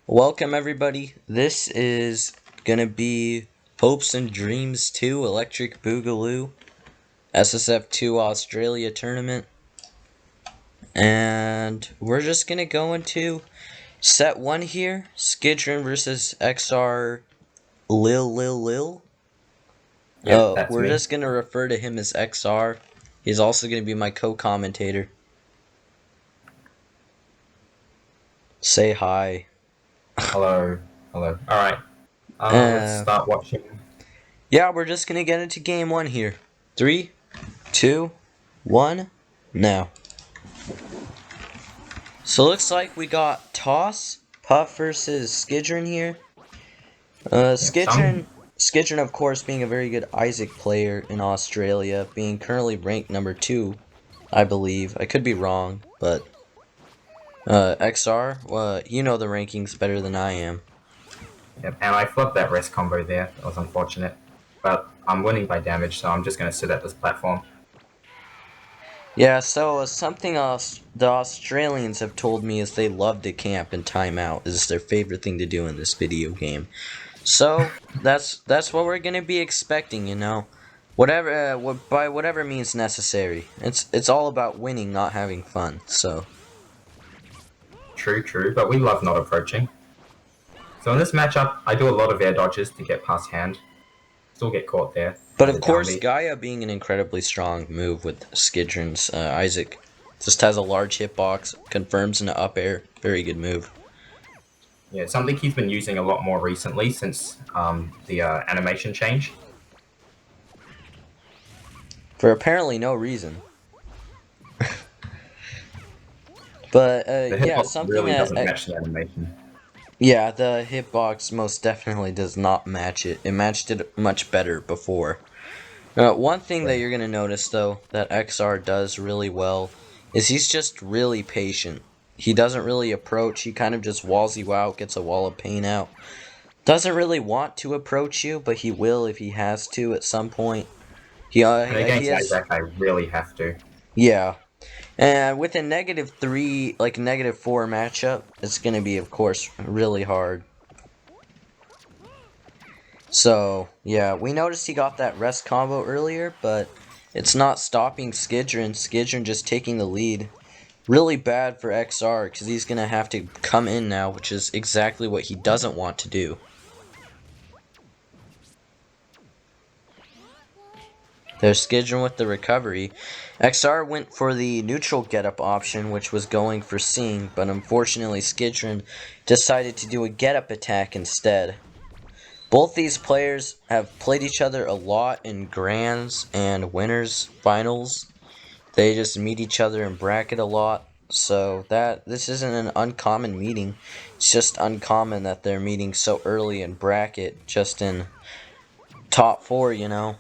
Welcome everybody. This is gonna be Hopes and Dreams 2 Electric Boogaloo SSF2 Australia tournament. And we're just gonna go into set 1 here. Skidron versus Xrlylyl. Yep, that's We're me. just gonna refer to him as XR. He's also gonna be my co-commentator. Say hi. Hello. Hello. Alright. Let's Uh, start watching. yeah, we're just gonna get into game 1 here. 3, 2, 1, now. So looks like we got Toss, Puff versus Skidron here. Skidron of course being a very good Isaac player in Australia, being currently ranked number 2, I believe. I could be wrong, but XR, you know the rankings better than I am. Yep, and I flipped that rest combo there. That was unfortunate. But I'm winning by damage, so I'm just going to sit at this platform. Yeah, so something else the Australians have told me is they love to camp and time out is their favorite thing to do in this video game. So that's what we're gonna be expecting, you know. Whatever, by whatever means necessary. It's all about winning, not having fun. So True, but we love not approaching. So in this matchup, I do a lot of air dodges to get past hand. Still get caught there. but By of the down course, B. Gaia being an incredibly strong move with Skidron's Isaac, just has a large hitbox, confirms an up air, very good move. Yeah, something he's been using a lot more recently since the animation change. For apparently no reason. But The yeah, hitbox something really that doesn't match the animation. yeah, the hitbox most definitely does not match it. It matched it much better before. One thing that you're gonna notice though that XR does really well is he's just really patient. He doesn't really approach. He kind of just walls you out, gets a wall of pain out. Doesn't really want to approach you, but he will if he has to at some point. And He against has Isaac, I really have to. yeah. And with a -3, like -4 matchup, it's gonna be, of course, really hard. So, yeah, we noticed he got that rest combo earlier, but it's not stopping Skidron. Skidron just taking the lead. Really bad for XR, because he's gonna have to come in now, which is exactly what he doesn't want to do. There's Skidron with the recovery. XR went for the neutral getup option, which was going for Sing, but unfortunately Skidron decided to do a getup attack instead. Both these players have played each other a lot in Grands and Winners Finals. They just meet each other in bracket a lot, so this isn't an uncommon meeting. It's just uncommon that they're meeting so early in bracket, just in top 4, you know.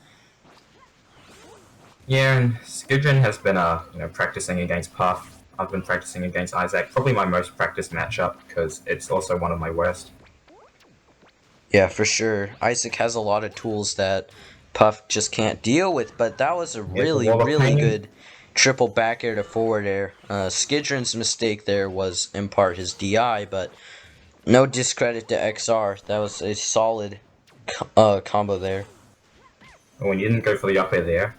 Yeah, and Skidron has been practicing against Puff. I've been practicing against Isaac. Probably my most practiced matchup because it's also one of my worst. Yeah, for sure. Isaac has a lot of tools that Puff just can't deal with, but that was a Yeah, the really, wall of really pain. good triple back air to forward air. Skidron's mistake there was in part his DI, but no discredit to XR. That was a solid combo there. When you didn't go for the up air there,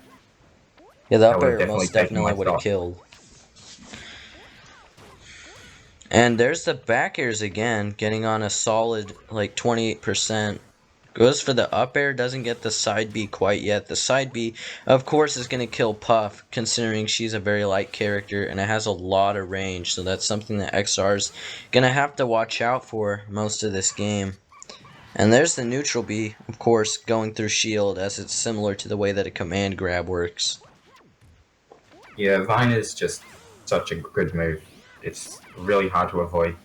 Yeah, the that up would have air definitely most taken definitely my would have stock. killed. And there's the back airs again, getting on a solid like 28%. Goes for the up air, doesn't get the side B quite yet. The side B, of course, is going to kill Puff, considering she's a very light character and it has a lot of range. So that's something that XR's going to have to watch out for most of this game. And there's the neutral B, of course, going through shield, as it's similar to the way that a command grab works. Yeah, Vine is just such a good move. It's really hard to avoid.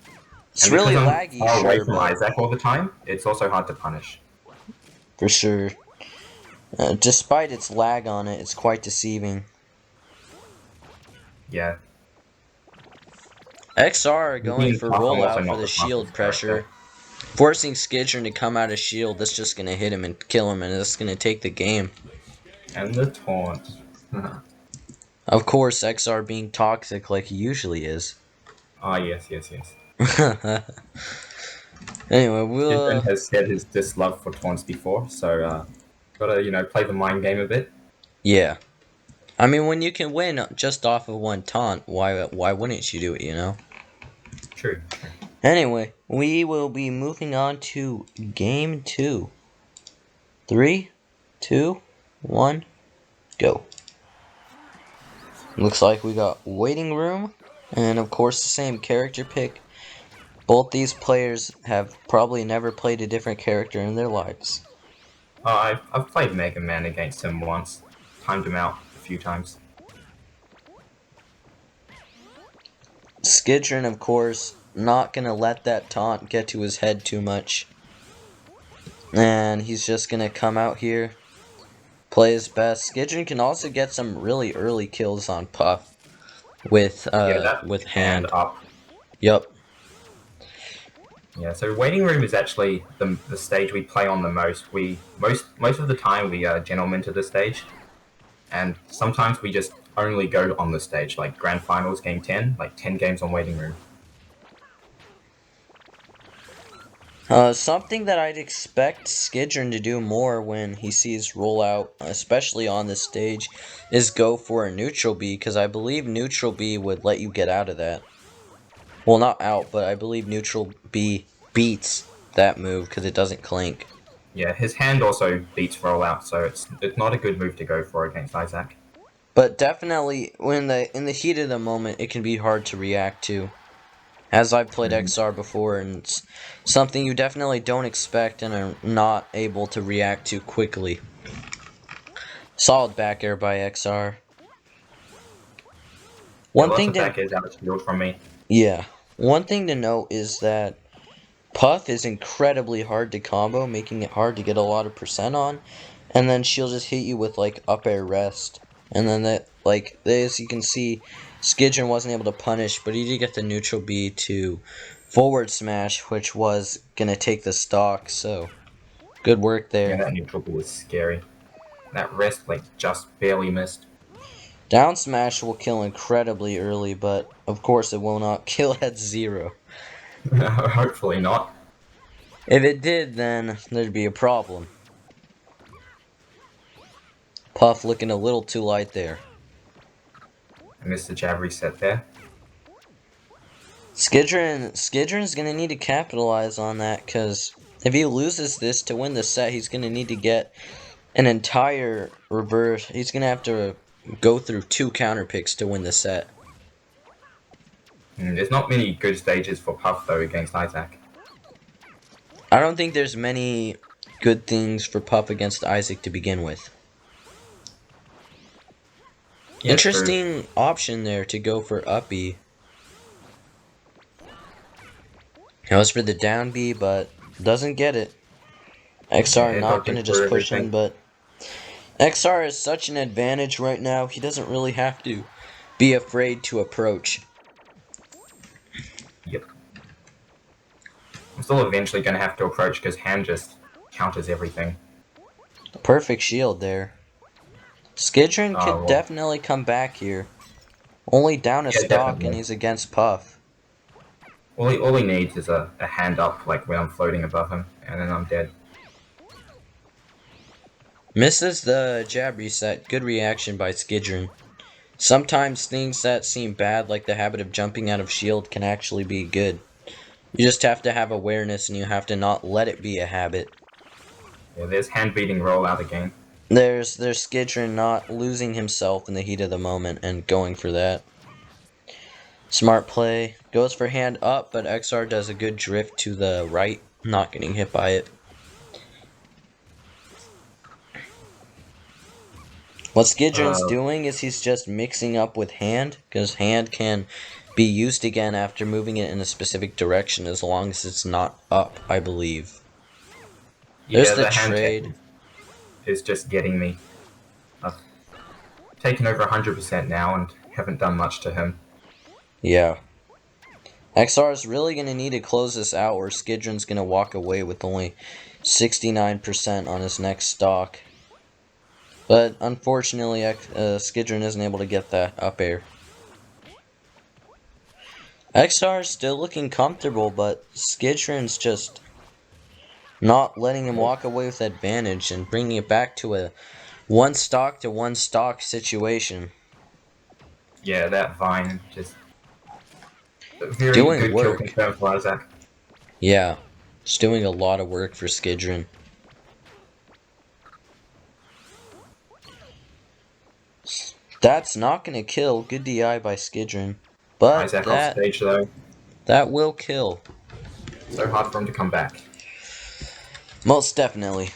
It's And really because I'm laggy, far away sure, from but Isaac all the time, it's also hard to punish. for sure. Despite its lag on it, it's quite deceiving. Yeah. XR going Being for tough, I'm also rollout for not the the shield fastest character. pressure. Forcing Skidron to come out of shield, that's just going to hit him and kill him, and that's going to take the game. And the taunt. Of course, XR being toxic like he usually is. Ah, yes. Anyway, Stephen has said his dislove for taunts before, so gotta play the mind game a bit. yeah. I mean, when you can win just off of one taunt, why wouldn't you do it, you know? True, true. Anyway, we will be moving on to game 2. 3, 2, 1, go. Looks like we got waiting room, and of course the same character pick. Both these players have probably never played a different character in their lives. I've played Mega Man against him once, timed him out a few times. Skidron, of course, not gonna let that taunt get to his head too much. And he's just gonna come out here, play his best. Skidron can also get some really early kills on Puff with Yeah, that hand hand. up. Yup. Yeah, so waiting room is actually the stage we play on the most. Most of the time we gentlemen to the stage, and sometimes we just only go on the stage, like grand finals, game 10, like 10 games on waiting room. Something that I'd expect Skidron to do more when he sees rollout, especially on this stage, is go for a neutral B, because I believe neutral B would let you get out of that. Well, not out, but I believe neutral B beats that move because it doesn't clink. Yeah, his hand also beats rollout, so it's not a good move to go for against Isaac. But definitely, when in the heat of the moment, it can be hard to react to. As I've played XR before, and it's something you definitely don't expect and are not able to react to quickly. Solid back air by XR. Yeah, One lots thing of to back airs out of shield from me. one thing to note is that Puff is incredibly hard to combo, making it hard to get a lot of percent on, and then she'll just hit you with like up air rest, and then that like as you can see, Skidron wasn't able to punish, but he did get the neutral B to forward smash, which was gonna take the stock. So good work Yeah, there. that neutral ball was scary. That rest like just barely missed. Down smash will kill incredibly early, but of course it will not kill at 0. Hopefully not. If it did, then there'd be a problem. Puff looking a little too light there. I missed the jab reset there. Skidron's gonna need to capitalize on that, because if he loses this to win the set, he's gonna need to get an entire reverse. He's gonna have to go through 2 counter picks to win the set. There's not many good stages for Puff though against Isaac. I don't think there's many good things for Puff against Isaac to begin with. Yeah, Interesting option there to go for up B. Goes for the down B, but doesn't get it. XR Yeah, not gonna just push in, everything. but XR has such an advantage right now, he doesn't really have to be afraid to approach. Yep. I'm still eventually going to have to approach because hand just counters everything. Perfect shield there. Skidron could Well, definitely come back here. Only down a yeah, stock and definitely. he's against Puff. All he needs is a hand up, like when I'm floating above him, and then I'm dead. Misses the jab reset. Good reaction by Skidron. Sometimes things that seem bad, like the habit of jumping out of shield, can actually be good. You just have to have awareness and you have to not let it be a habit. Yeah, there's hand beating rollout again. There's Skidron not losing himself in the heat of the moment and going for that. Smart play. Goes for hand up, but XR does a good drift to the right, not getting hit by it. What Skidron's doing is he's just mixing up with hand, because hand can be used again after moving it in a specific direction as long as it's not up, I believe. There's Yeah, the the hand trade. is just getting me. I've taken over 100% now and haven't done much to him. Yeah. XR is really going to need to close this out, or Skidron's going to walk away with only 69% on his next stock. But unfortunately, Skidron isn't able to get that up air. XR is still looking comfortable, but Skidron's just not letting him walk away with advantage and bringing it back to a one stock to one stock situation. Yeah, that vine just a very Doing good kill work. confirmed for Isaac. Yeah, it's doing a lot of work for Skidron. That's not gonna kill. Good DI by Skidron, but Isaac off stage though. that will kill. So hard for him to come back. Most definitely.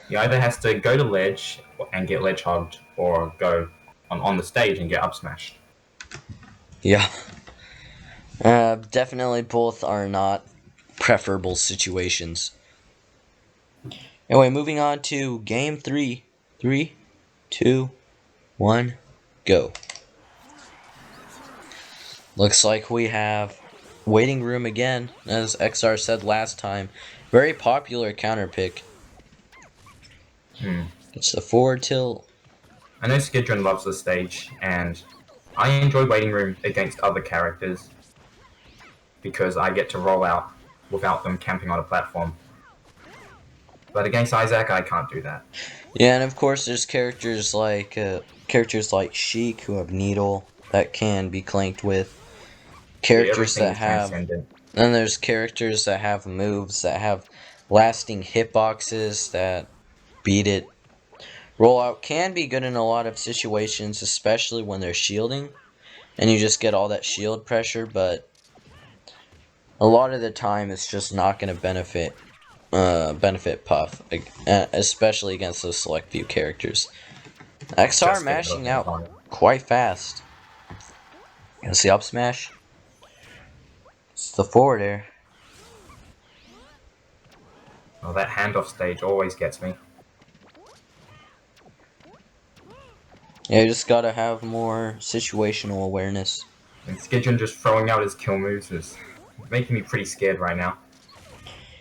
He either has to go to ledge and get ledge hogged, or go on the stage and get up smashed. Yeah. Definitely both are not preferable situations. Anyway, moving on to game 3. 3, 2, 1, go. Looks like we have waiting room again, as XR said last time. Very popular counter pick. It's the forward tilt. I know Skidron loves the stage, and I enjoy waiting room against other characters because I get to roll out without them camping on a platform. But against Isaac, I can't do that. Yeah, and of course there's characters like Sheik who have needle that can be clanked with. Characters Everything that is have, transcendent. then there's characters that have moves that have lasting hitboxes that beat it. Rollout can be good in a lot of situations, especially when they're shielding, and you just get all that shield pressure, but a lot of the time it's just not going to benefit Puff, especially against those select few characters. XR Just get mashing the out opponent. quite fast. You see up smash? It's the forward air. Oh, that handoff stage always gets me. Yeah, you just gotta have more situational awareness. And Skidron just throwing out his kill moves is making me pretty scared right now.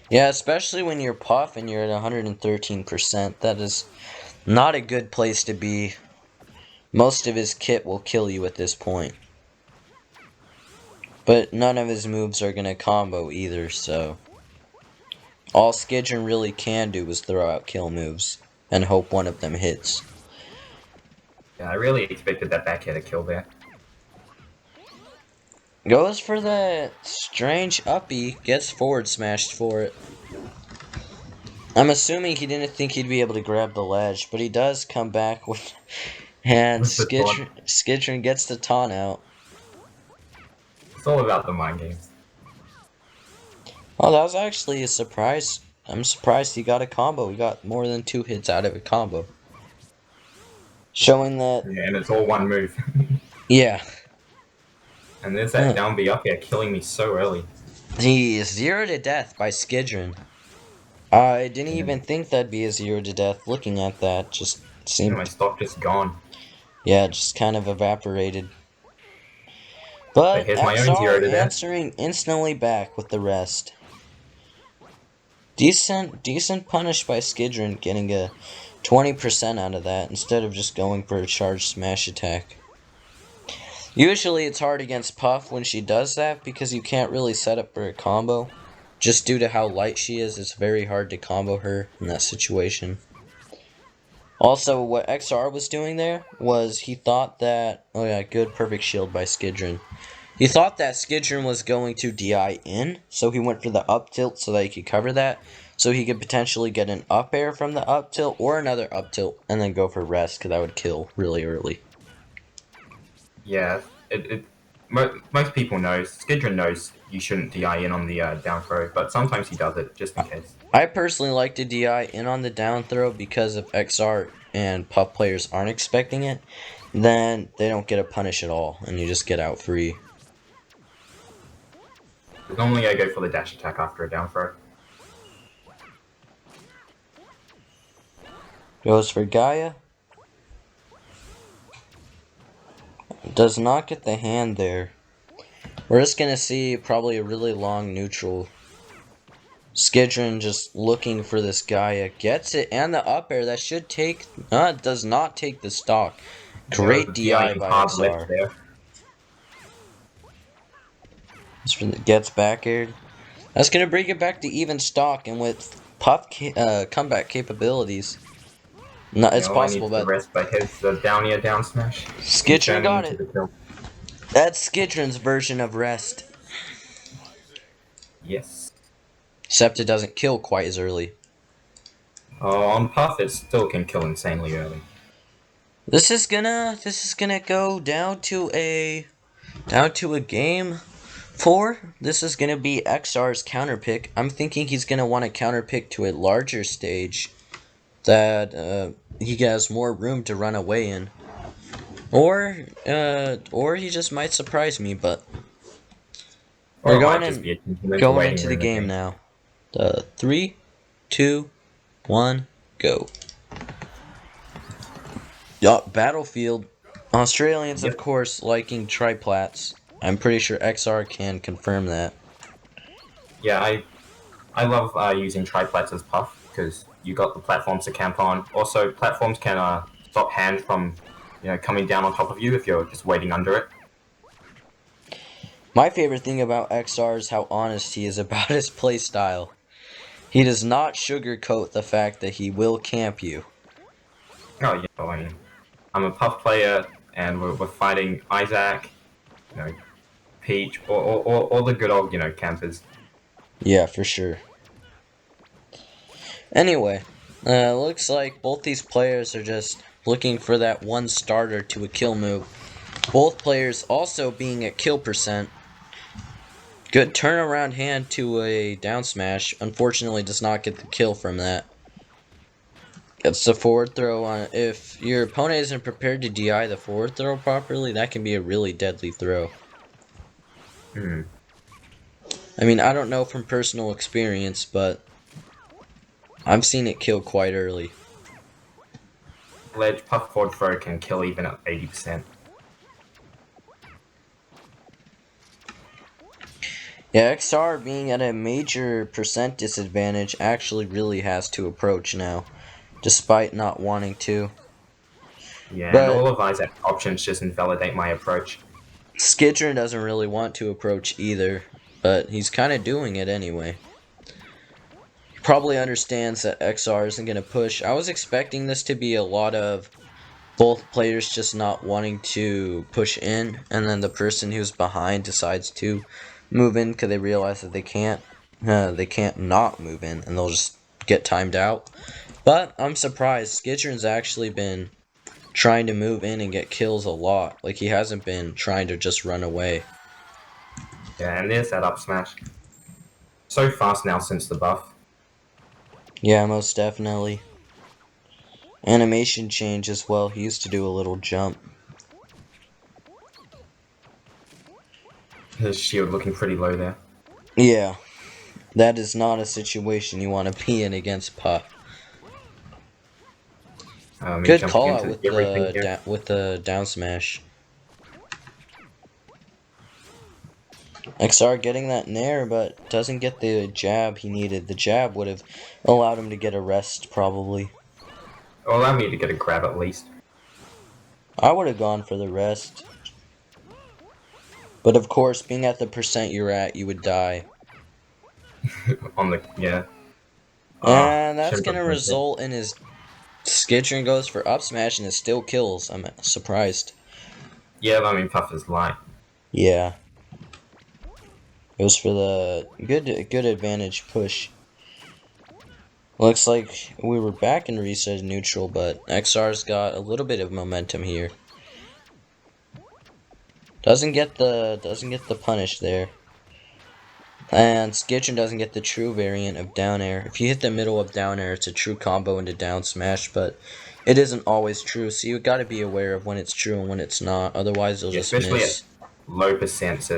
Yeah, especially when you're Puff and you're at 113%. That is not a good place to be. Most of his kit will kill you at this point. But none of his moves are gonna combo either, so all Skidron really can do is throw out kill moves and hope one of them hits. Yeah, I really expected that back to kill there. Goes for the strange uppy, gets forward smashed for it. I'm assuming he didn't think he'd be able to grab the ledge, but he does come back with, and With the taunt. Skidron gets the taunt out. It's all about the mind games. Oh, that was actually a surprise. I'm surprised he got a combo. He got more than 2 hits out of a combo. Showing that, Yeah, and it's all one move. yeah. And there's that down B up here killing me so early. He is 0 to death by Skidron. I didn't Yeah. even think that'd be a 0 to death looking at that. Just And seemed, my stock just gone. yeah, just kind of evaporated. But But here's my own 0 XR to death. answering instantly back with the rest. Decent punish by Skidron, getting a 20% out of that instead of just going for a charged smash attack. Usually it's hard against Puff when she does that because you can't really set up for a combo. Just due to how light she is, it's very hard to combo her in that situation. Also, what XR was doing there was he thought that, oh yeah, good perfect shield by Skidron. He thought that Skidron was going to DI in, so he went for the up tilt so that he could cover that. So he could potentially get an up air from the up tilt or another up tilt and then go for rest because that would kill really early. Yeah, most people know, Skidron knows you shouldn't DI in on the down throw, but sometimes he does it just in case. I personally like to DI in on the down throw because if XR and Puff players aren't expecting it, then they don't get a punish at all and you just get out free. Normally I go for the dash attack after a down throw. Goes for Gaia. Does not get the hand there. We're just going to see probably a really long neutral. Skidron just looking for this Gaia. Gets it and the up air. That should take... does not take the stock. Great DI by XR. Gets back aired. That's going to bring it back to even stock. And with comeback capabilities. No, Yeah, it's all I possible, need to but rest by his down air down smash and Skitron turning got into it. the kill. That's Skitron's version of rest. Yes. Except it doesn't kill quite as early. Oh, on Puff, it still can kill insanely early. This is gonna go down to a game 4. This is gonna be XR's counter pick. I'm thinking he's gonna want to counter pick to a larger stage that he has more room to run away in. Or he just might surprise me, but Or we're it going might just in be a continental going waiting into the room game again. now. 3, 2, 1, go. Yup, Battlefield. Australians, of Yep. course, liking triplats. I'm pretty sure XR can confirm that. Yeah, I love using triplats as Puff because you got the platforms to camp on. Also, platforms can stop hand from coming down on top of you if you're just waiting under it. My favorite thing about XR is how honest he is about his playstyle. He does not sugarcoat the fact that he will camp you. Oh yeah, well, I mean, I'm a Puff player and we're fighting Isaac, you know, Peach, or all the good old campers. Yeah, for sure. Anyway, looks like both these players are just looking for that one starter to a kill move. Both players also being at kill percent. Good turnaround hand to a down smash. Unfortunately, does not get the kill from that. Gets the forward throw on. If your opponent isn't prepared to DI the forward throw properly, that can be a really deadly throw. Hmm. I mean, I don't know from personal experience, but I've seen it kill quite early. Ledge Puff forward throw can kill even at 80%. Yeah, XR being at a major percent disadvantage actually really has to approach now, despite not wanting to. Yeah, and But all of Isaac's options just invalidate my approach. Skidron doesn't really want to approach either, but he's kind of doing it anyway. He probably understands that XR isn't going to push. I was expecting this to be a lot of both players just not wanting to push in, and then the person who's behind decides to move in because they realize that they can't not move in, and they'll just get timed out. But I'm surprised. Skidron's actually been trying to move in and get kills a lot. Like, he hasn't been trying to just run away. Yeah, and there's that up smash. So fast now since the buff. Yeah, most definitely. Animation change as well. He used to do a little jump. His shield looking pretty low there. Yeah, that is not a situation you want to be in against Puff. Me Good jumping call out into with everything the here. with the down smash. XR getting that nair, but doesn't get the jab he needed. The jab would have allowed him to get a rest, probably. Or allow me to get a grab at least. I would have gone for the rest. But of course, being at the percent you're at, you would die. On the, yeah. And that's Shouldn't going to have went there. result in his Skitron goes for up smash and it still kills. I'm surprised. Yeah, I mean, Puff is light. Yeah. It was for the good advantage push. Looks like we were back in reset neutral, but XR's got a little bit of momentum here. Doesn't get the punish there. And Skitron doesn't get the true variant of down air. If you hit the middle of down air, it's a true combo into down smash, but it isn't always true, so you gotta be aware of when it's true and when it's not, otherwise you'll Yeah, just especially at miss. low percents,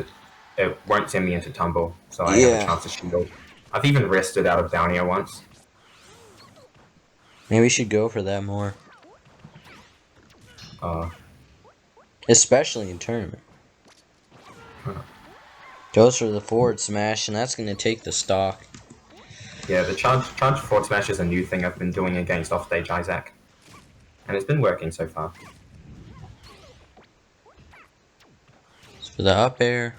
it won't send me into tumble, so I have a Yeah. chance to shield. I've even rested out of down air once. Maybe we should go for that more. Uh, Especially in tournament. Goes for the forward smash, and that's gonna take the stock. yeah, the charge forward smash is a new thing I've been doing against offstage Isaac, and it's been working so far. For the up air.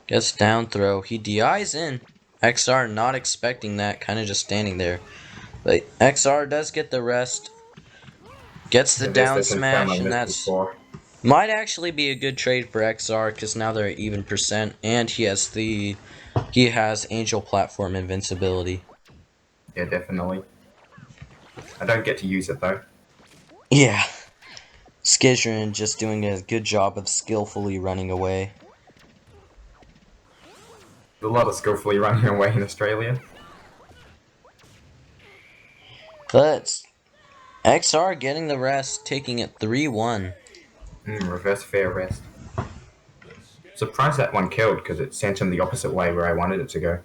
Gets down throw. He DIs in. XR not expecting that, kind of just standing there. But XR does get the rest. Gets the There's down the confirm I smash, and missed that's before. might actually be a good trade for XR because now they're at even percent, and he has Angel Platform invincibility. Yeah, definitely. I don't get to use it though. Yeah, Skizrin just doing a good job of skillfully running away. There's a lot of skillfully running away in Australia. But XR getting the rest, taking it 3-1. Reverse fair rest. Surprised that one killed because it sent him the opposite way where I wanted it to go.